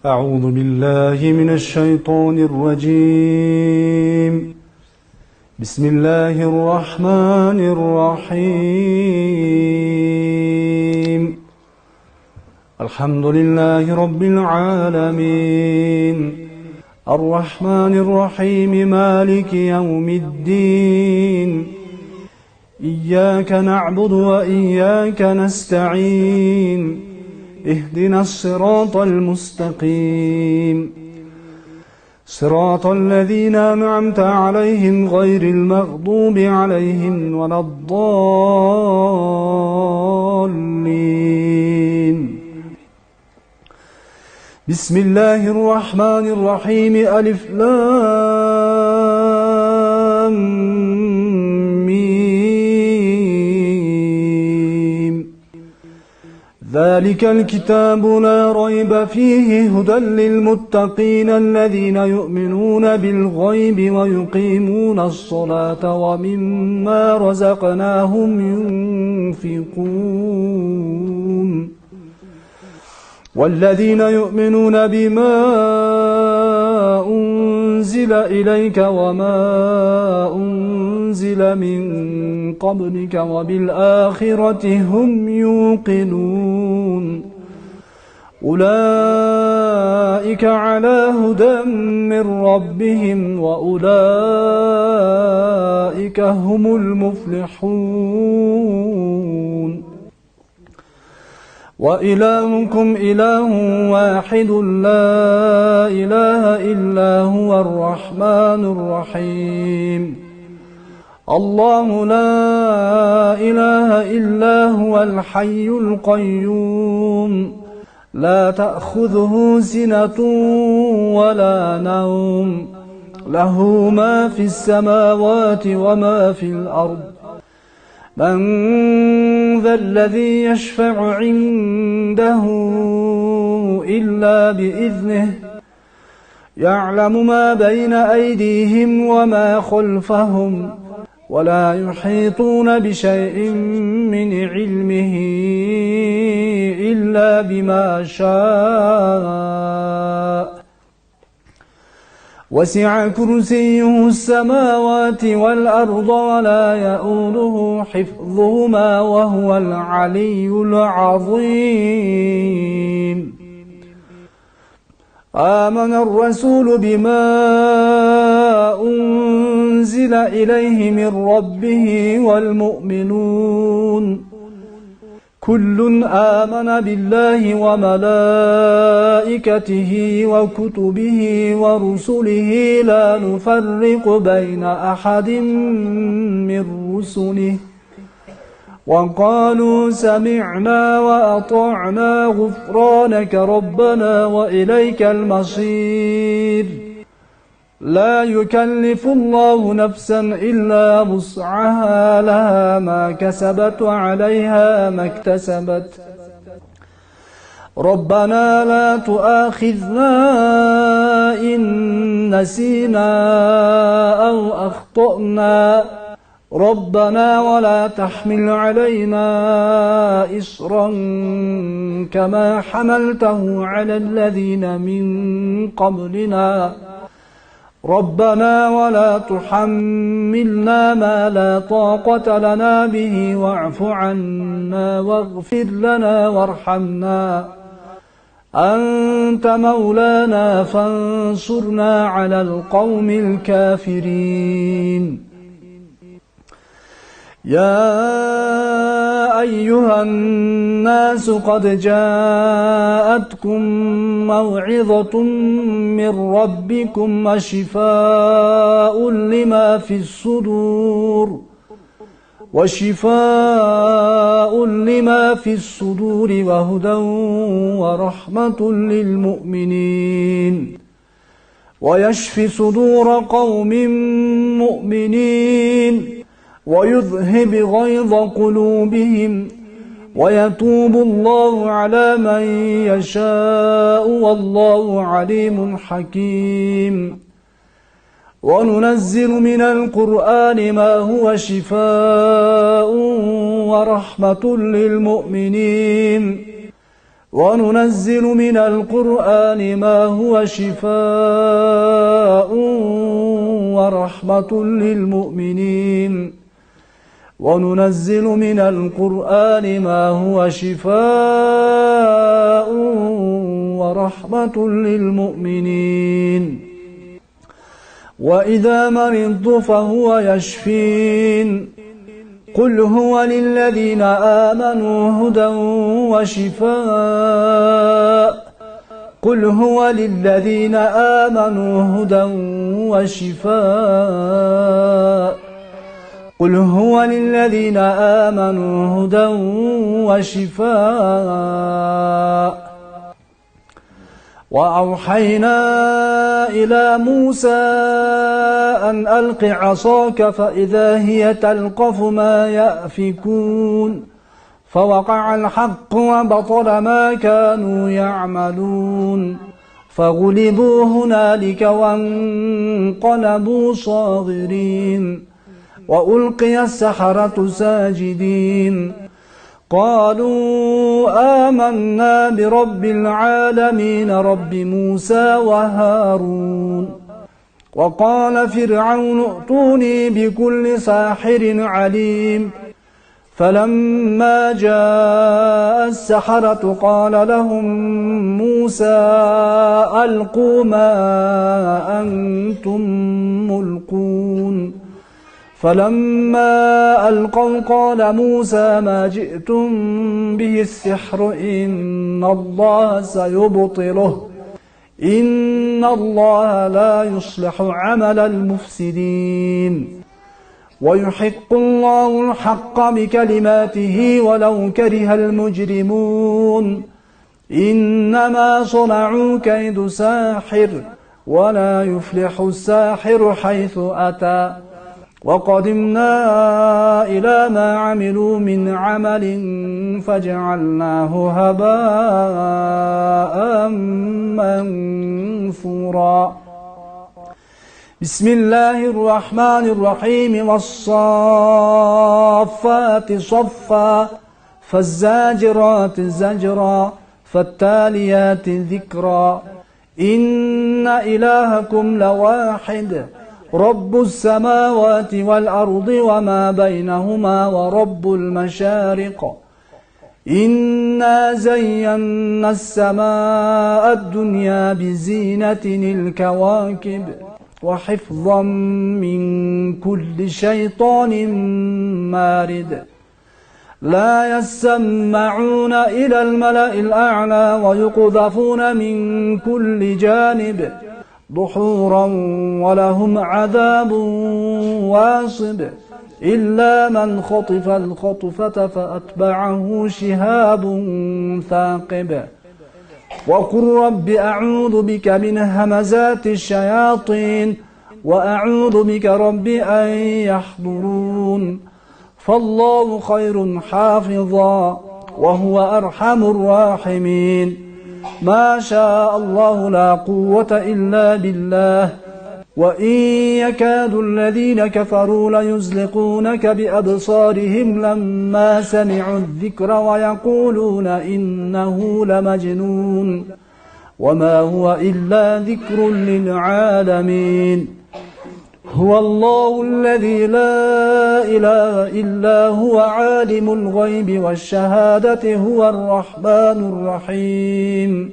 أعوذ بالله من الشيطان الرجيم. بسم الله الرحمن الرحيم. الحمد لله رب العالمين، الرحمن الرحيم، مالك يوم الدين. إياك نعبد وإياك نستعين، اهدنا الصراط المستقيم، صراط الذين أنعمت عليهم غير المغضوب عليهم ولا الضالين. بسم الله الرحمن الرحيم. ألف لام ميم. ذلك الكتاب لا ريب فيه هدى للمتقين الذين يؤمنون بالغيب ويقيمون الصلاة ومما رزقناهم ينفقون. والذين يؤمنون بما أنزل إليك وما أنزل من قبلك وبالآخرة هم يوقنون. أولئك على هدى من ربهم وأولئك هم المفلحون. وإلهكم إله واحد لا إله إلا هو الرحمن الرحيم. الله لا إله إلا هو الحي القيوم، لا تأخذه سنة ولا نوم، له ما في السماوات وما في الأرض. من ذا الذي يشفع عنده إلا بإذنه، يعلم ما بين أيديهم وما خلفهم، ولا يحيطون بشيء من علمه إلا بما شاء. وسع كرسيه السماوات والأرض ولا يؤوده حفظهما وهو العلي العظيم. آمن الرسول بما أنزل إليه من ربه والمؤمنون كل آمن بالله وملائكته وكتبه ورسله لا نفرق بين أحد من رسله، وقالوا سمعنا وأطعنا غفرانك ربنا وإليك المصير. لا يكلف الله نفسا إلا وسعها، لها ما كسبت وعليها ما اكتسبت. ربنا لا تؤاخذنا إن نسينا أو أخطأنا، ربنا ولا تحمل علينا إصرا كما حملته على الذين من قبلنا، ربنا ولا تحملنا ما لا طاقة لنا به واعف عنا واغفر لنا وارحمنا، أنت مولانا فانصرنا على القوم الكافرين. يا أيها الناس قد جاءتكم موعظة من ربكم وشفاء لما في الصدور وهدى ورحمة للمؤمنين، ويشفي صدور قوم مؤمنين ويذهب غيظ قلوبهم، ويتوب الله على من يشاء والله عليم حكيم. وننزل من القرآن ما هو شفاء ورحمة للمؤمنين وننزل من القرآن ما هو شفاء ورحمة للمؤمنين وننزل من القرآن ما هو شفاء ورحمة للمؤمنين وإذا مرضت فهو يشفين قل هو للذين آمنوا هدى وشفاء قل هو للذين آمنوا هدى وشفاء قل هو للذين آمنوا هدى وشفاء وأوحينا إلى موسى أن ألق عصاك فإذا هي تلقف ما يأفكون فوقع الحق وبطل ما كانوا يعملون فغلبوا هنالك وانقلبوا صاغرين وألقي السحرة ساجدين قالوا آمنا برب العالمين رب موسى وهارون وقال فرعون ائتوني بكل ساحر عليم فلما جاء السحرة قال لهم موسى ألقوا ما أنتم ملقون فلما ألقوا قال موسى ما جئتم به السحر إن الله سيبطله إن الله لا يصلح عمل المفسدين ويحق الله الحق بكلماته ولو كره المجرمون إنما صنعوا كيد ساحر ولا يفلح الساحر حيث أتى وقدمنا إلى ما عملوا من عمل فجعلناه هباء منثورا بسم الله الرحمن الرحيم والصافات صفا فالزاجرات زجرا فالتاليات ذكرا إن إلهكم لواحد رب السماوات والأرض وما بينهما ورب المشارق إنا زينا السماء الدنيا بزينة الكواكب وحفظا من كل شيطان مارد لا يسمعون إلى الملأ الأعلى ويقذفون من كل جانب دحورا ولهم عذاب واصب إلا من خطف الخطفة فأتبعه شهاب ثاقب وقل رب أعوذ بك من همزات الشياطين وأعوذ بك رب أن يحضرون فالله خير حافظا وهو أرحم الراحمين ما شاء الله لا قوة إلا بالله وإن يكاد الذين كفروا ليزلقونك بأبصارهم لما سمعوا الذكر ويقولون إنه لمجنون وما هو إلا ذكر للعالمين هو الله الذي لا إله إلا هو عالم الغيب والشهادة هو الرحمن الرحيم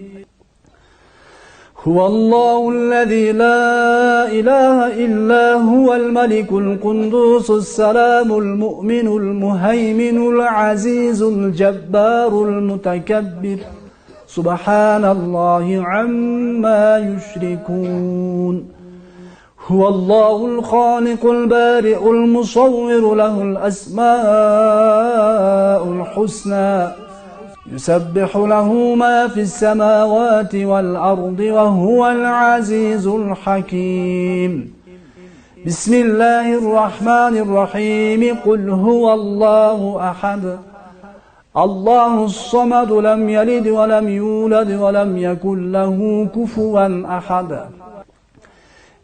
هو الله الذي لا إله إلا هو الملك القدوس السلام المؤمن المهيمن العزيز الجبار المتكبر سبحان الله عما يشركون هو الله الخالق البارئ المصور له الأسماء الحسنى يسبح له ما في السماوات والأرض وهو العزيز الحكيم بسم الله الرحمن الرحيم قل هو الله أحد الله الصمد لم يلد ولم يولد ولم يكن له كفوا أحد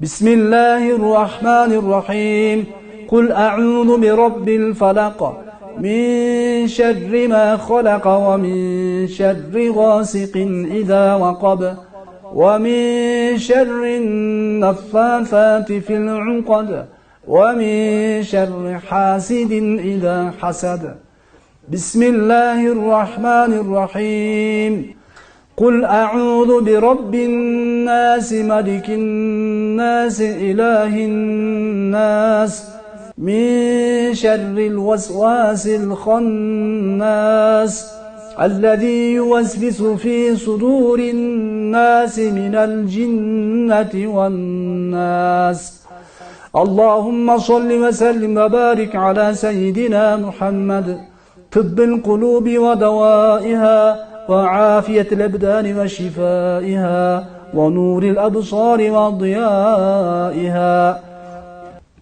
بسم الله الرحمن الرحيم قل أعوذ برب الفلق من شر ما خلق ومن شر غاسق إذا وقب ومن شر النفاثات في العقد ومن شر حاسد إذا حسد. بسم الله الرحمن الرحيم. قل أعوذ برب الناس ملك الناس إله الناس من شر الوسواس الخناس الذي يوسوس في صدور الناس من الجنة والناس. اللهم صل وسلم وبارك على سيدنا محمد طب القلوب ودوائها وعافية الأبدان وشفائها ونور الأبصار وضيائها.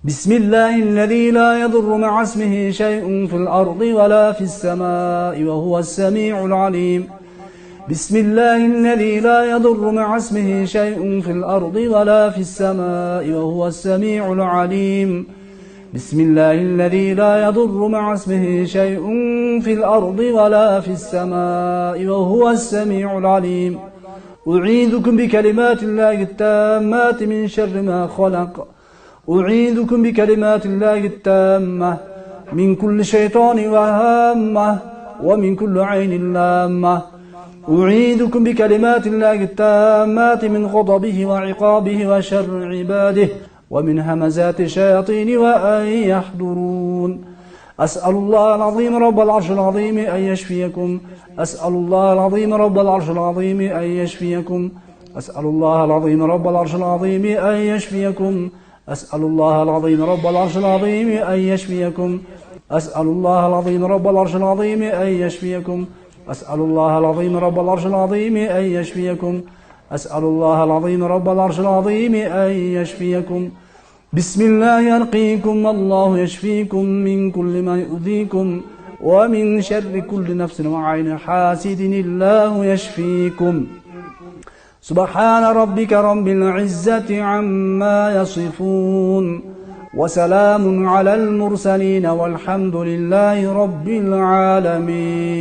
بسم الله الذي لا يضر مع اسمه شيء في الأرض ولا في السماء وهو السميع العليم. بسم الله الذي لا يضر مع اسمه شيء في الأرض ولا في السماء وهو السميع العليم. بسم الله الذي لا يضر مع اسمه شيء في الأرض ولا في السماء وهو السميع العليم. أعيذكم بكلمات الله التامات من شر ما خلق. أعيذكم بكلمات الله التامة من كل شيطان وهامة ومن كل عين لامة. أعيذكم بكلمات الله التامات من غضبه وعقابه وشر عباده ومن همزات الشياطين وأن يحضرون. أسأل الله العظيم رب العرش العظيم أن يشفيكم. أسأل الله العظيم رب العرش العظيم أن يشفيكم. أسأل الله العظيم رب العرش العظيم أن يشفيكم. أسأل الله العظيم رب العرش العظيم أن يشفيكم. أسأل الله العظيم رب العرش العظيم أن يشفيكم. أسأل الله العظيم رب العرش العظيم أن يشفيكم. أسأل الله العظيم رب العرش العظيم أن يشفيكم. بسم الله يرقيكم الله يشفيكم من كل ما يؤذيكم ومن شر كل نفس وعين حاسد الله يشفيكم. سبحان ربك رب العزة عما يصفون وسلام على المرسلين والحمد لله رب العالمين.